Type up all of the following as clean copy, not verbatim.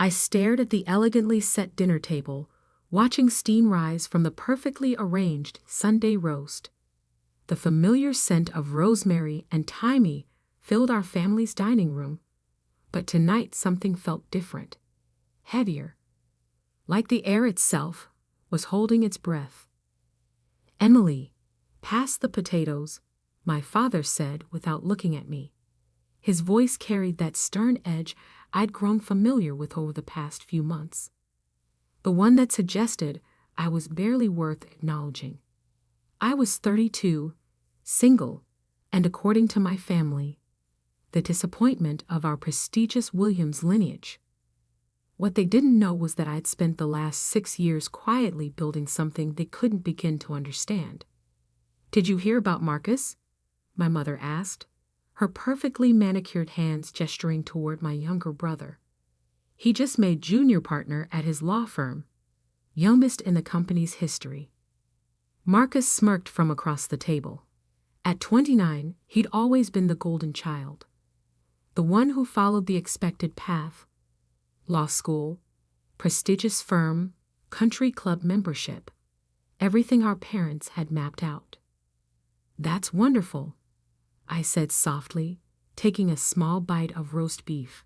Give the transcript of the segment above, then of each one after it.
I stared at the elegantly set dinner table, watching steam rise from the perfectly arranged Sunday roast. The familiar scent of rosemary and thyme filled our family's dining room, but tonight something felt different, heavier, like the air itself was holding its breath. "Emily, pass the potatoes," my father said without looking at me. His voice carried that stern edge I'd grown familiar with over the past few months. The one that suggested I was barely worth acknowledging. I was 32, single, and according to my family, the disappointment of our prestigious Williams lineage. What they didn't know was that I'd spent the last 6 years quietly building something they couldn't begin to understand. "Did you hear about Marcus?" my mother asked, her perfectly manicured hands gesturing toward my younger brother. "He just made junior partner at his law firm, youngest in the company's history." Marcus smirked from across the table. At 29, he'd always been the golden child, the one who followed the expected path: law school, prestigious firm, country club membership, everything our parents had mapped out. "That's wonderful," I said softly, taking a small bite of roast beef.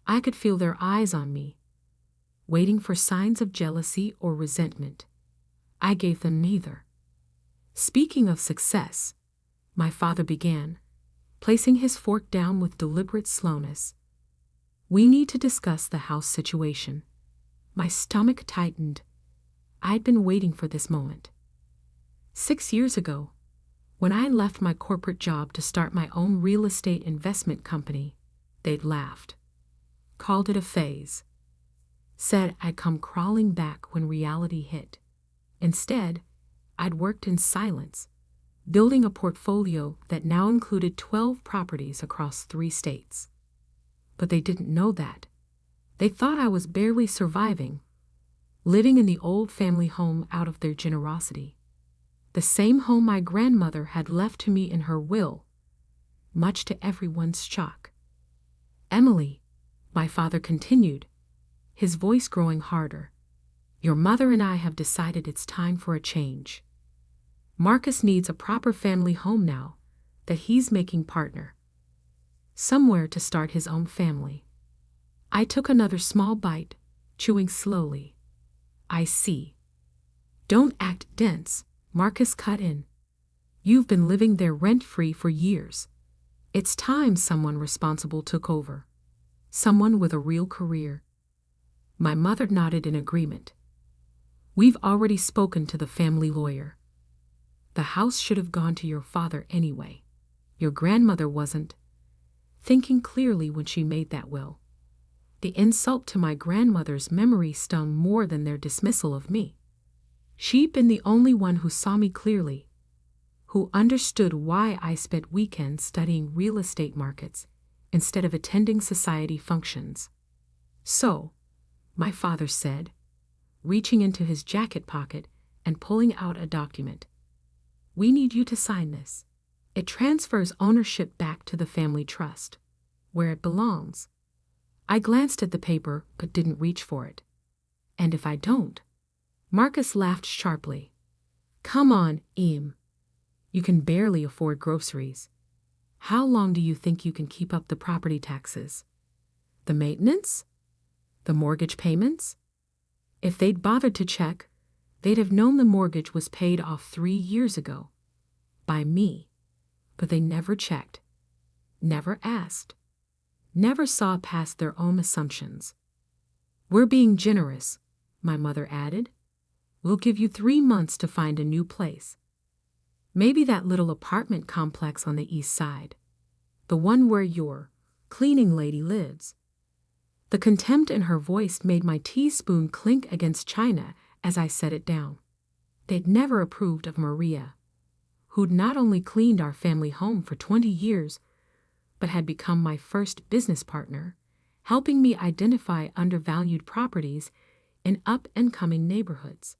I could feel their eyes on me, waiting for signs of jealousy or resentment. I gave them neither. "Speaking of success," my father began, placing his fork down with deliberate slowness, "we need to discuss the house situation." My stomach tightened. I'd been waiting for this moment. 6 years ago, when I left my corporate job to start my own real estate investment company, they'd laughed, called it a phase, said I'd come crawling back when reality hit. Instead, I'd worked in silence, building a portfolio that now included 12 properties across 3 states. But they didn't know that. They thought I was barely surviving, living in the old family home out of their generosity. The same home my grandmother had left to me in her will, much to everyone's shock. "Emily," my father continued, his voice growing harder, "your mother and I have decided it's time for a change. Marcus needs a proper family home now that he's making partner. Somewhere to start his own family." I took another small bite, chewing slowly. "I see. Don't act dense," Marcus cut in. "You've been living there rent-free for years. It's time someone responsible took over. Someone with a real career." My mother nodded in agreement. "We've already spoken to the family lawyer. The house should have gone to your father anyway. Your grandmother wasn't thinking clearly when she made that will." The insult to my grandmother's memory stung more than their dismissal of me. She'd been the only one who saw me clearly, who understood why I spent weekends studying real estate markets instead of attending society functions. "So," my father said, reaching into his jacket pocket and pulling out a document, "we need you to sign this. It transfers ownership back to the family trust, where it belongs." I glanced at the paper but didn't reach for it. "And if I don't?" Marcus laughed sharply. "Come on, Em. You can barely afford groceries. How long do you think you can keep up the property taxes? The maintenance? The mortgage payments?" If they'd bothered to check, they'd have known the mortgage was paid off 3 years ago. By me. But they never checked. Never asked. Never saw past their own assumptions. "We're being generous," my mother added. "We'll give you 3 months to find a new place. Maybe that little apartment complex on the east side. The one where your cleaning lady lives." The contempt in her voice made my teaspoon clink against china as I set it down. They'd never approved of Maria, who'd not only cleaned our family home for 20 years, but had become my first business partner, helping me identify undervalued properties in up-and-coming neighborhoods.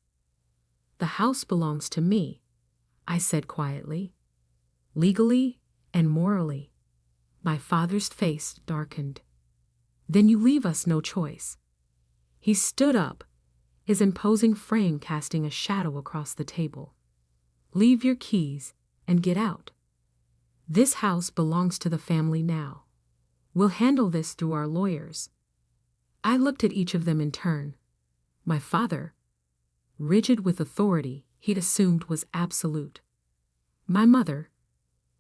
"The house belongs to me," I said quietly, "legally and morally." My father's face darkened. Then you leave us no choice. He stood up, his imposing frame casting a shadow across the table. Leave your keys and get out. This house belongs to the family now. We'll handle this through our lawyers. I looked at each of them in turn. My father, rigid with authority he'd assumed was absolute. My mother,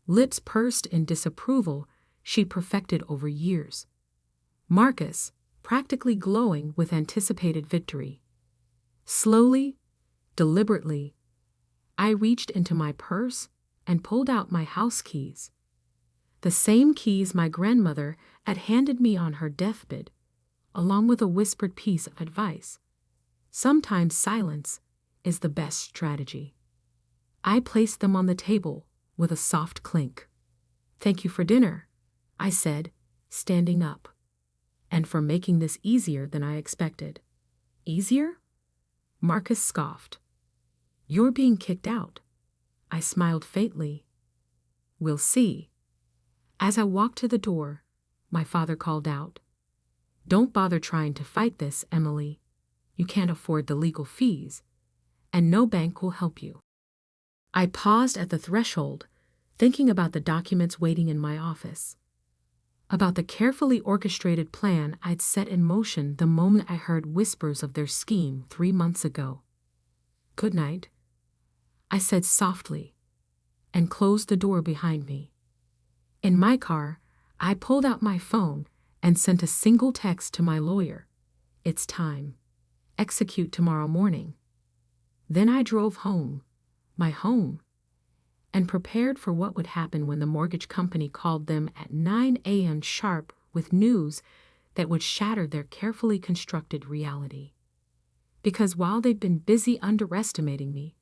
lips pursed in disapproval she'd perfected over years. Marcus, practically glowing with anticipated victory. Slowly, deliberately, I reached into my purse and pulled out my house keys. The same keys my grandmother had handed me on her deathbed, along with a whispered piece of advice. Sometimes silence is the best strategy. I placed them on the table with a soft clink. Thank you for dinner, I said, standing up. And for making this easier than I expected. Easier? Marcus scoffed. You're being kicked out. I smiled faintly. We'll see. As I walked to the door, my father called out, Don't bother trying to fight this, Emily. You can't afford the legal fees, and no bank will help you. I paused at the threshold, thinking about the documents waiting in my office. About the carefully orchestrated plan I'd set in motion the moment I heard whispers of their scheme 3 months ago. Good night, I said softly, and closed the door behind me. In my car, I pulled out my phone and sent a single text to my lawyer. It's time. Execute tomorrow morning. Then I drove home, my home, and prepared for what would happen when the mortgage company called them at 9 a.m. sharp with news that would shatter their carefully constructed reality. Because while they'd been busy underestimating me,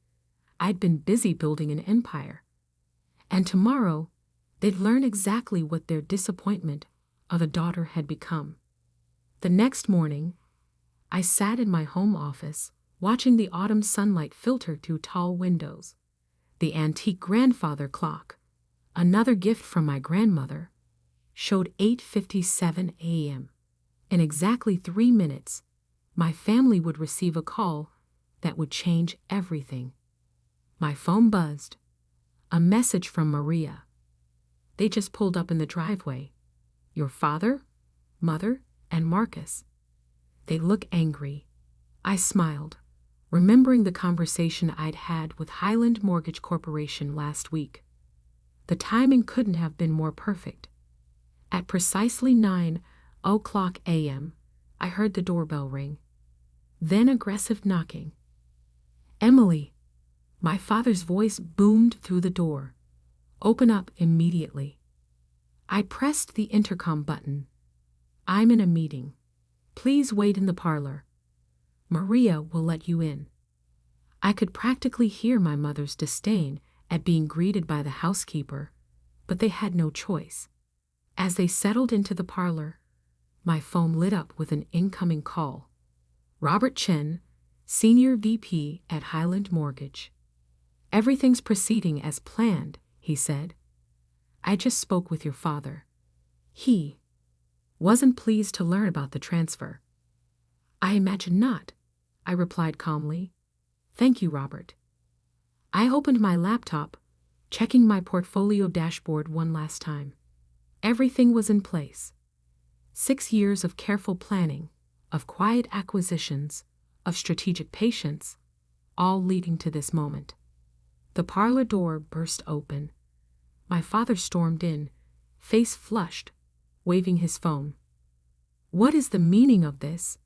I'd been busy building an empire. And tomorrow, they'd learn exactly what their disappointment of a daughter had become. The next morning, I sat in my home office, watching the autumn sunlight filter through tall windows. The antique grandfather clock, another gift from my grandmother, showed 8:57 a.m. In exactly 3 minutes, my family would receive a call that would change everything. My phone buzzed. A message from Maria. They just pulled up in the driveway. Your father, mother, and Marcus. They look angry. I smiled, remembering the conversation I'd had with Highland Mortgage Corporation last week. The timing couldn't have been more perfect. At precisely 9:00 a.m., I heard the doorbell ring. Then aggressive knocking. Emily, my father's voice boomed through the door. Open up immediately. I pressed the intercom button. I'm in a meeting. Please wait in the parlor. Maria will let you in. I could practically hear my mother's disdain at being greeted by the housekeeper, but they had no choice. As they settled into the parlor, my phone lit up with an incoming call. Robert Chen, Senior VP at Highland Mortgage. Everything's proceeding as planned, he said. I just spoke with your father. He wasn't pleased to learn about the transfer. I imagine not, I replied calmly. Thank you, Robert. I opened my laptop, checking my portfolio dashboard one last time. Everything was in place. 6 years of careful planning, of quiet acquisitions, of strategic patience, all leading to this moment. The parlor door burst open. My father stormed in, face flushed, waving his phone. What is the meaning of this?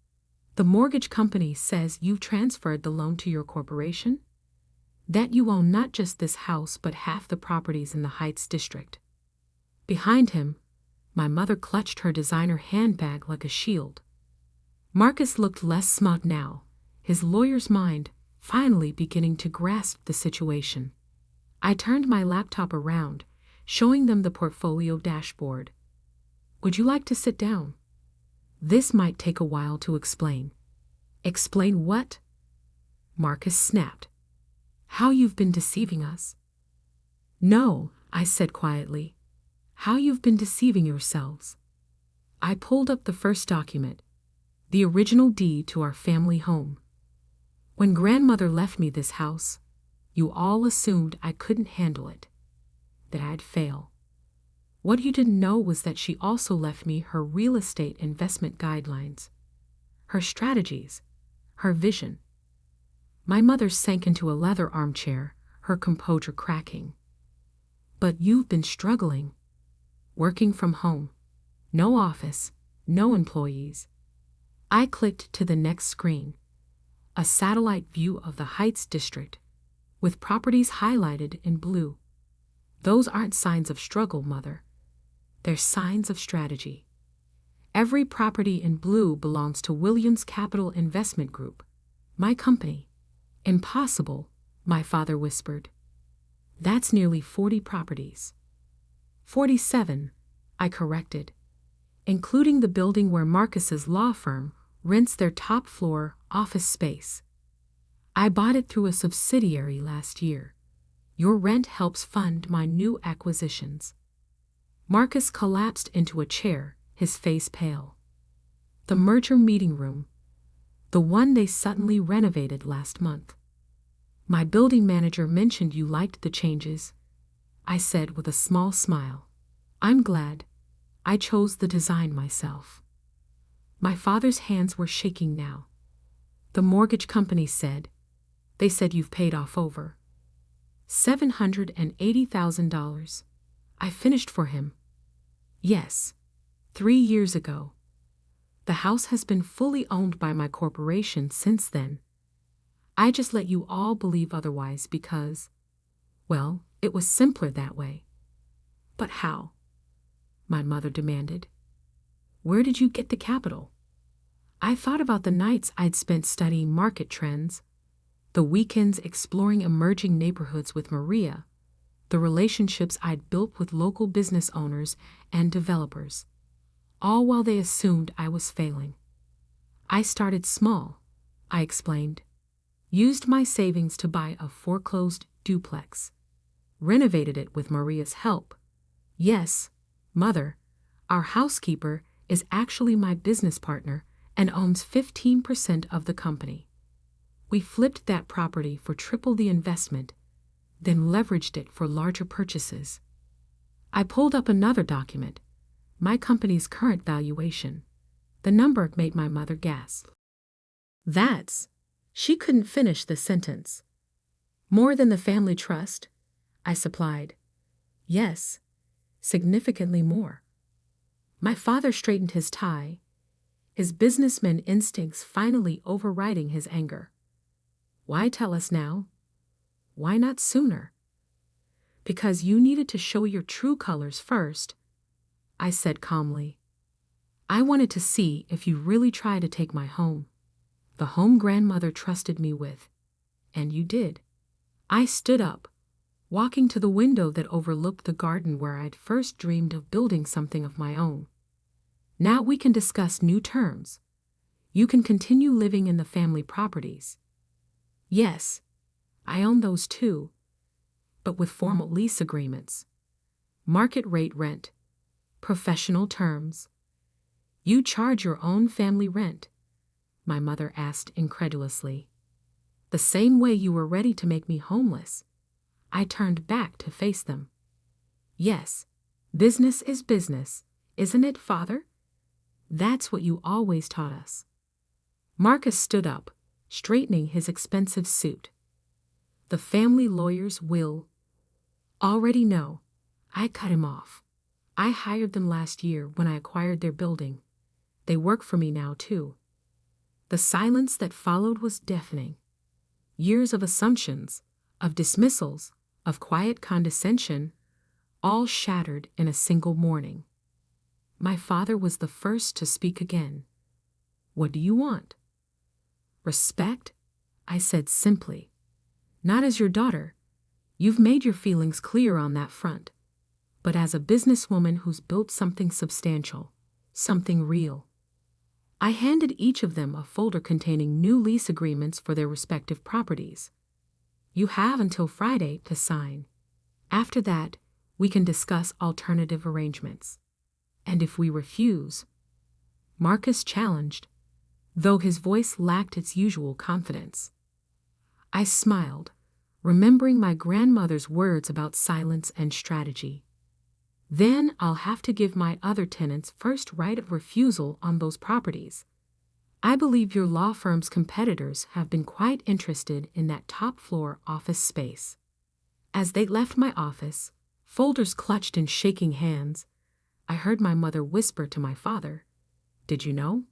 The mortgage company says you've transferred the loan to your corporation? That you own not just this house but half the properties in the Heights district. Behind him, my mother clutched her designer handbag like a shield. Marcus looked less smug now, his lawyer's mind finally beginning to grasp the situation. I turned my laptop around, showing them the portfolio dashboard. Would you like to sit down? This might take a while to explain. Explain what? Marcus snapped. How you've been deceiving us. No, I said quietly. How you've been deceiving yourselves. I pulled up the first document, the original deed to our family home. When grandmother left me this house, you all assumed I couldn't handle it, that I'd fail. What you didn't know was that she also left me her real estate investment guidelines, her strategies, her vision. My mother sank into a leather armchair, her composure cracking. But you've been struggling. Working from home. No office, no employees. I clicked to the next screen. A satellite view of the Heights district, with properties highlighted in blue. Those aren't signs of struggle, Mother. They're signs of strategy. Every property in blue belongs to Williams Capital Investment Group, my company. Impossible, my father whispered. That's nearly 40 properties. 47, I corrected, including the building where Marcus's law firm rents their top-floor office space. I bought it through a subsidiary last year. Your rent helps fund my new acquisitions. Marcus collapsed into a chair, his face pale. The merger meeting room, the one they suddenly renovated last month. My building manager mentioned you liked the changes, I said with a small smile. I'm glad. I chose the design myself. My father's hands were shaking now. The mortgage company said, they said you've paid off over $780,000. I finished for him. Yes, 3 years ago. The house has been fully owned by my corporation since then. I just let you all believe otherwise because, well, it was simpler that way. But how? My mother demanded. Where did you get the capital? I thought about the nights I'd spent studying market trends, the weekends exploring emerging neighborhoods with Maria, the relationships I'd built with local business owners and developers, all while they assumed I was failing. I started small, I explained. Used my savings to buy a foreclosed duplex. Renovated it with Maria's help. Yes, Mother, our housekeeper is actually my business partner and owns 15% of the company. We flipped that property for triple the investment, then leveraged it for larger purchases. I pulled up another document, my company's current valuation. The number made my mother gasp. She couldn't finish the sentence. More than the family trust, I supplied. Yes, significantly more. My father straightened his tie, his businessman instincts finally overriding his anger. Why tell us now? Why not sooner? Because you needed to show your true colors first, I said calmly. I wanted to see if you really tried to take my home. The home grandmother trusted me with. And you did. I stood up, walking to the window that overlooked the garden where I'd first dreamed of building something of my own. Now we can discuss new terms. You can continue living in the family properties. Yes, I own those too, but with formal lease agreements. Market rate rent. Professional terms. You charge your own family rent, my mother asked incredulously. The same way you were ready to make me homeless. I turned back to face them. Yes, business is business, isn't it, Father? That's what you always taught us. Marcus stood up, straightening his expensive suit. The family lawyers will already know. I cut him off. I hired them last year when I acquired their building. They work for me now, too. The silence that followed was deafening. Years of assumptions, of dismissals, of quiet condescension, all shattered in a single morning. My father was the first to speak again. What do you want? Respect, I said simply. Not as your daughter. You've made your feelings clear on that front. But as a businesswoman who's built something substantial, something real. I handed each of them a folder containing new lease agreements for their respective properties. You have until Friday to sign. After that, we can discuss alternative arrangements. And if we refuse, Marcus challenged, though his voice lacked its usual confidence. I smiled, remembering my grandmother's words about silence and strategy. Then I'll have to give my other tenants first right of refusal on those properties. I believe your law firm's competitors have been quite interested in that top-floor office space. As they left my office, folders clutched in shaking hands, I heard my mother whisper to my father, "Did you know?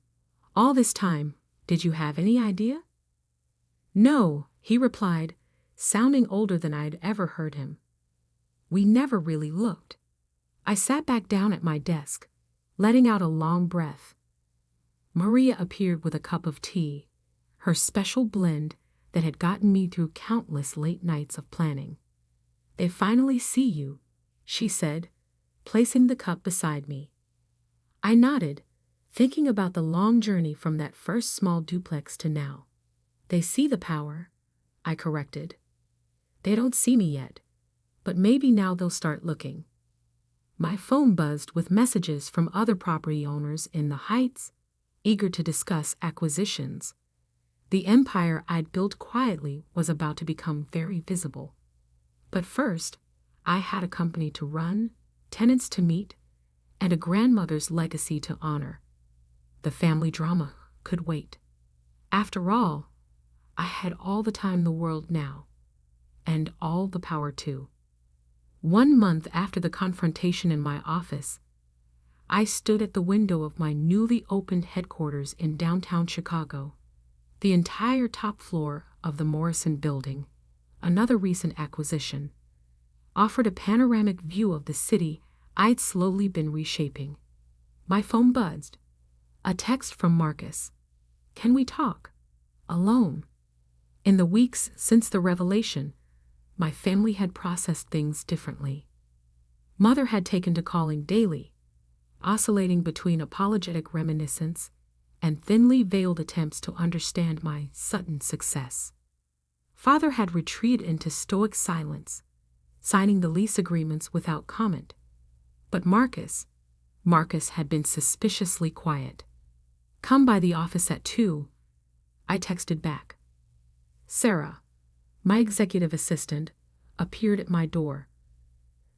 All this time, did you have any idea?" "No," he replied, sounding older than I'd ever heard him. "We never really looked." I sat back down at my desk, letting out a long breath. Maria appeared with a cup of tea, her special blend that had gotten me through countless late nights of planning. "They finally see you," she said, placing the cup beside me. I nodded, thinking about the long journey from that first small duplex to now. "They see the power," I corrected. "They don't see me yet, but maybe now they'll start looking." My phone buzzed with messages from other property owners in the Heights, eager to discuss acquisitions. The empire I'd built quietly was about to become very visible. But first, I had a company to run, tenants to meet, and a grandmother's legacy to honor. The family drama could wait. After all, I had all the time in the world now, and all the power too. 1 month after the confrontation in my office, I stood at the window of my newly opened headquarters in downtown Chicago. The entire top floor of the Morrison Building, another recent acquisition, offered a panoramic view of the city I'd slowly been reshaping. My phone buzzed. A text from Marcus. "Can we talk? Alone?" In the weeks since the revelation, my family had processed things differently. Mother had taken to calling daily, oscillating between apologetic reminiscence and thinly veiled attempts to understand my sudden success. Father had retreated into stoic silence, signing the lease agreements without comment. But Marcus had been suspiciously quiet. "Come by the office at 2, I texted back. Sarah, my executive assistant, appeared at my door.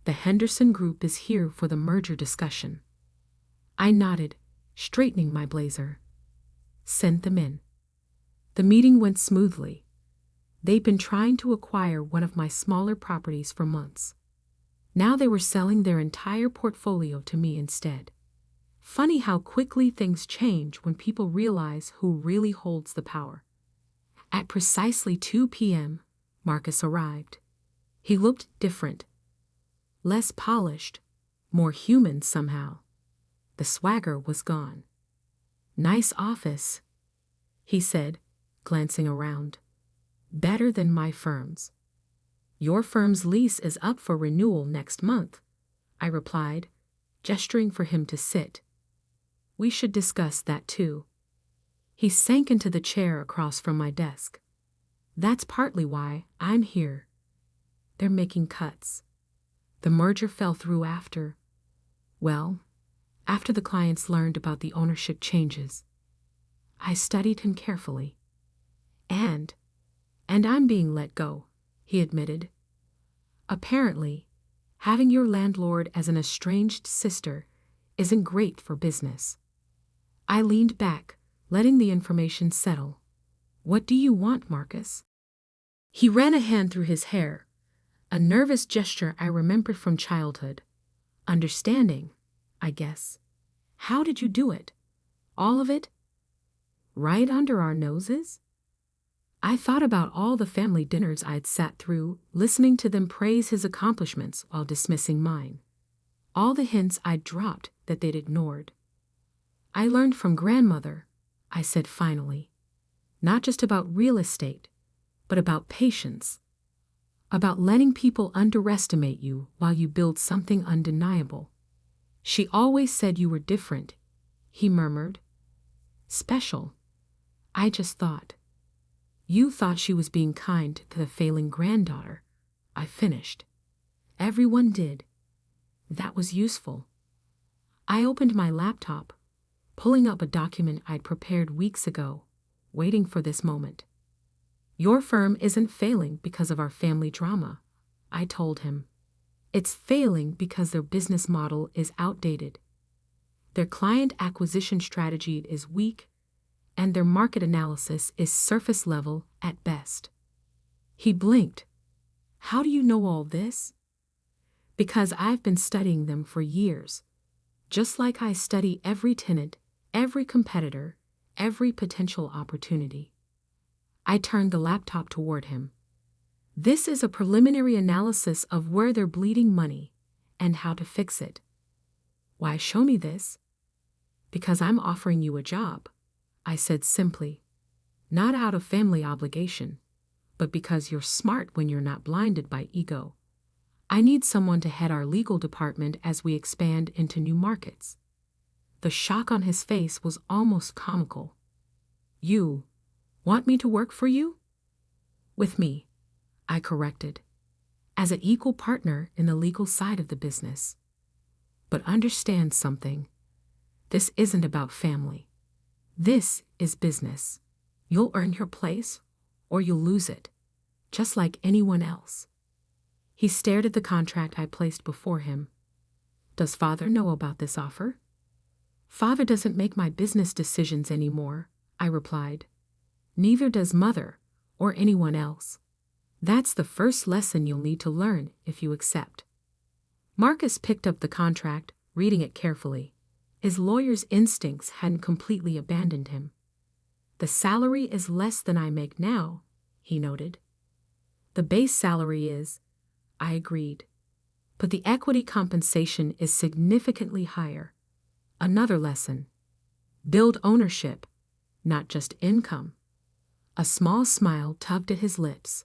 "The Henderson Group is here for the merger discussion." I nodded, straightening my blazer. "Send them in." The meeting went smoothly. They'd been trying to acquire one of my smaller properties for months. Now they were selling their entire portfolio to me instead. Funny how quickly things change when people realize who really holds the power. At precisely 2 p.m., Marcus arrived. He looked different. Less polished, more human somehow. The swagger was gone. "Nice office," he said, glancing around. "Better than my firm's." "Your firm's lease is up for renewal next month," I replied, gesturing for him to sit. "We should discuss that too." He sank into the chair across from my desk. "That's partly why I'm here. They're making cuts. The merger fell through after the clients learned about the ownership changes." I studied him carefully. And I'm being let go," he admitted. "Apparently, having your landlord as an estranged sister isn't great for business." I leaned back, letting the information settle. "What do you want, Marcus?" He ran a hand through his hair, a nervous gesture I remembered from childhood. "Understanding, I guess." "How did you do it? All of it? Right under our noses?" I thought about all the family dinners I'd sat through, listening to them praise his accomplishments while dismissing mine. All the hints I'd dropped that they'd ignored. "I learned from grandmother," I said finally. "Not just about real estate, but about patience. About letting people underestimate you while you build something undeniable. She always said you were different," he murmured. "Special, I just thought." "You thought she was being kind to the failing granddaughter," I finished. "Everyone did. That was useful." I opened my laptop, pulling up a document I'd prepared weeks ago, waiting for this moment. Your firm isn't failing because of our family drama, I told him. It's failing because their business model is outdated. Their client acquisition strategy is weak, and their market analysis is surface level at best. He blinked. How do you know all this? Because I've been studying them for years, just like I study every tenant, every competitor, every potential opportunity. I turned the laptop toward him. This is a preliminary analysis of where they're bleeding money and how to fix it. Why show me this? Because I'm offering you a job, I said simply. Not out of family obligation, but because you're smart when you're not blinded by ego. I need someone to head our legal department as we expand into new markets. The shock on his face was almost comical. You want me to work for you? With me, I corrected, as an equal partner in the legal side of the business. But understand something. This isn't about family. This is business. You'll earn your place, or you'll lose it, just like anyone else. He stared at the contract I placed before him. Does Father know about this offer? Father doesn't make my business decisions anymore, I replied. Neither does Mother, or anyone else. That's the first lesson you'll need to learn if you accept. Marcus picked up the contract, reading it carefully. His lawyer's instincts hadn't completely abandoned him. The salary is less than I make now, he noted. The base salary is, I agreed. But the equity compensation is significantly higher. Another lesson. Build ownership, not just income. A small smile tugged at his lips.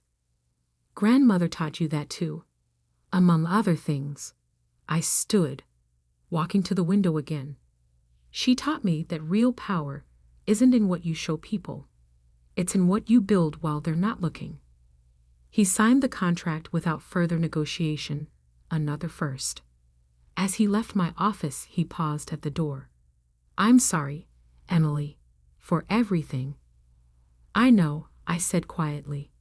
Grandmother taught you that too. Among other things. I stood, walking to the window again. She taught me that real power isn't in what you show people. It's in what you build while they're not looking. He signed the contract without further negotiation, another first. As he left my office, he paused at the door. I'm sorry, Emily, for everything. I know, I said quietly.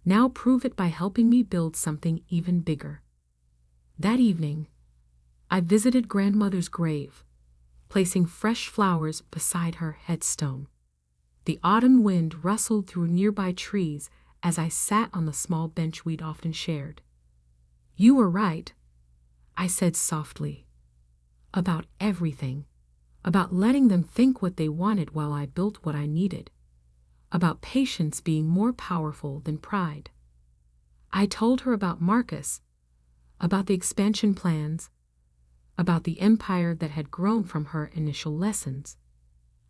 Now prove it by helping me build something even bigger. That evening, I visited grandmother's grave, placing fresh flowers beside her headstone. The autumn wind rustled through nearby trees as I sat on the small bench we'd often shared. You were right, I said softly. About everything. About letting them think what they wanted while I built what I needed. About patience being more powerful than pride. I told her about Marcus, about the expansion plans, about the empire that had grown from her initial lessons.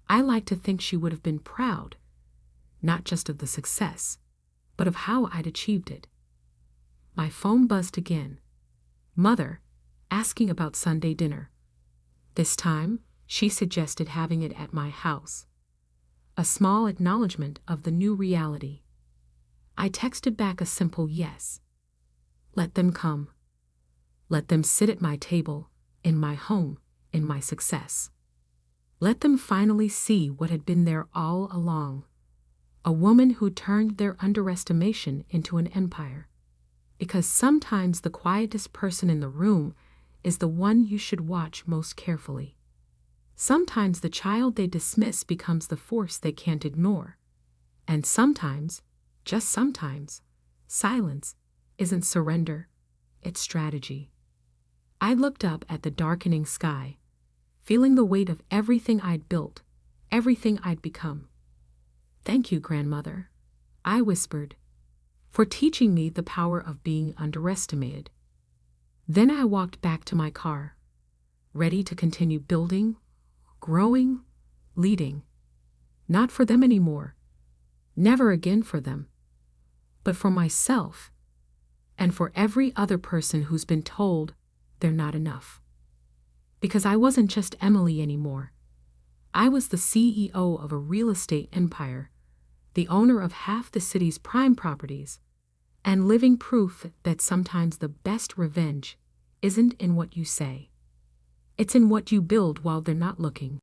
I like to think she would have been proud, not just of the success, but of how I'd achieved it. My phone buzzed again. Mother, asking about Sunday dinner. This time, she suggested having it at my house. A small acknowledgement of the new reality. I texted back a simple yes. Let them come. Let them sit at my table, in my home, in my success. Let them finally see what had been there all along. A woman who turned their underestimation into an empire. Because sometimes the quietest person in the room is the one you should watch most carefully. Sometimes the child they dismiss becomes the force they can't ignore. And sometimes, just sometimes, silence isn't surrender, it's strategy. I looked up at the darkening sky, feeling the weight of everything I'd built, everything I'd become. Thank you, grandmother, I whispered, for teaching me the power of being underestimated. Then I walked back to my car, ready to continue building, growing, leading. Not for them anymore. Never again for them. But for myself, and for every other person who's been told they're not enough. Because I wasn't just Emily anymore. I was the CEO of a real estate empire, the owner of half the city's prime properties, and living proof that sometimes the best revenge isn't in what you say. It's in what you build while they're not looking.